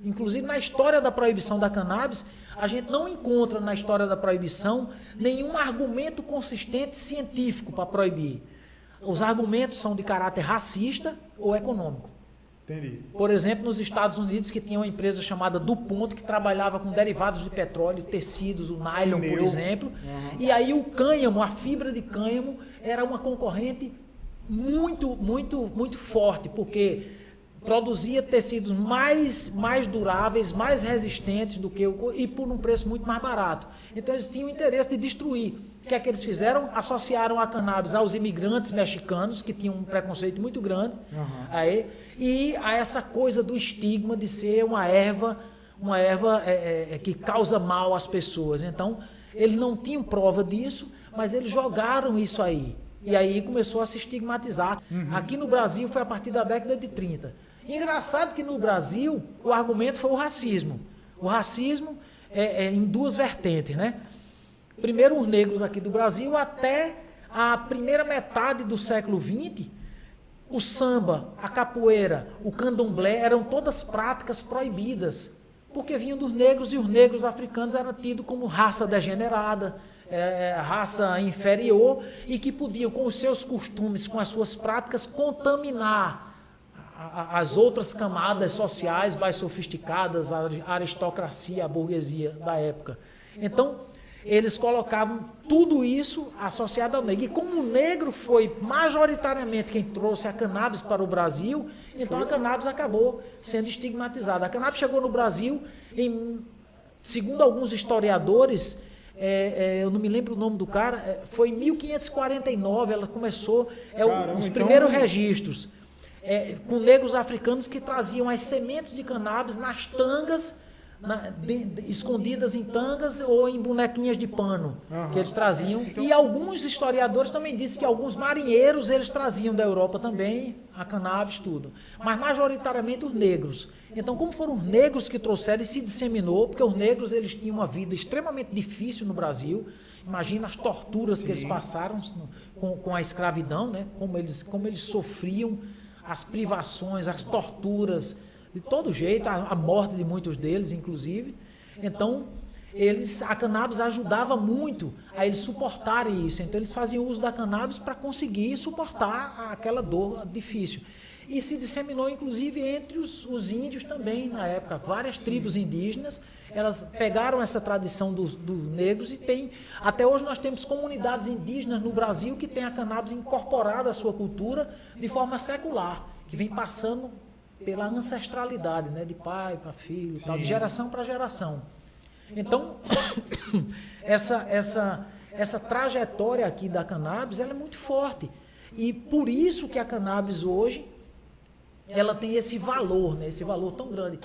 Inclusive, na história da proibição da cannabis, a gente não encontra na história da proibição nenhum argumento consistente científico para proibir. Os argumentos são de caráter racista ou econômico. Entendi. Por exemplo, nos Estados Unidos, que tinha uma empresa chamada DuPont, que trabalhava com derivados de petróleo, tecidos, o nylon, por exemplo. E aí o cânhamo, a fibra de cânhamo, era uma concorrente muito forte, porque produzia tecidos mais duráveis, mais resistentes do que e por um preço muito mais barato. Então eles tinham interesse de destruir. O que é que eles fizeram? Associaram a cannabis aos imigrantes mexicanos, que tinham um preconceito muito grande, e a essa coisa do estigma de ser uma erva que causa mal às pessoas. Então, eles não tinham prova disso, mas eles jogaram isso aí. E aí começou a se estigmatizar. Aqui no Brasil foi a partir da década de 30. Engraçado que no Brasil o argumento foi o racismo. O racismo em duas vertentes, né? Primeiro, os negros aqui do Brasil, até a primeira metade do século XX, o samba, a capoeira, o candomblé eram todas práticas proibidas, porque vinham dos negros e os negros africanos eram tidos como raça degenerada, raça inferior e que podiam, com os seus costumes, com as suas práticas, contaminar as outras camadas sociais mais sofisticadas, a aristocracia, a burguesia da época. Então, eles colocavam tudo isso associado ao negro. E como o negro foi majoritariamente quem trouxe a cannabis para o Brasil, então a cannabis acabou sendo estigmatizada. A cannabis chegou no Brasil, segundo alguns historiadores, eu não me lembro o nome do cara, foi em 1549, ela começou, os primeiros registros, com negros africanos que traziam as sementes de cannabis nas tangas, escondidas em tangas ou em bonequinhas de pano que eles traziam. E alguns historiadores também dizem que alguns marinheiros eles traziam da Europa também a cannabis, tudo. Mas majoritariamente os negros. Então, como foram os negros que trouxeram e se disseminou, porque os negros eles tinham uma vida extremamente difícil no Brasil. Imagina as torturas que eles passaram com a escravidão, né? Como eles sofriam as privações, as torturas, de todo jeito, a morte de muitos deles, inclusive. Então, a cannabis ajudava muito a eles suportarem isso. Então, eles faziam uso da cannabis para conseguir suportar aquela dor difícil. E se disseminou, inclusive, entre os índios também, na época. Várias tribos indígenas, elas pegaram essa tradição dos negros e até hoje nós temos comunidades indígenas no Brasil que têm a cannabis incorporada à sua cultura de forma secular, que vem passando pela ancestralidade, né, de pai para filho, tal, de geração para geração. Então, essa trajetória aqui da cannabis, ela é muito forte. E por isso que a cannabis hoje, ela tem esse valor, né, esse valor tão grande.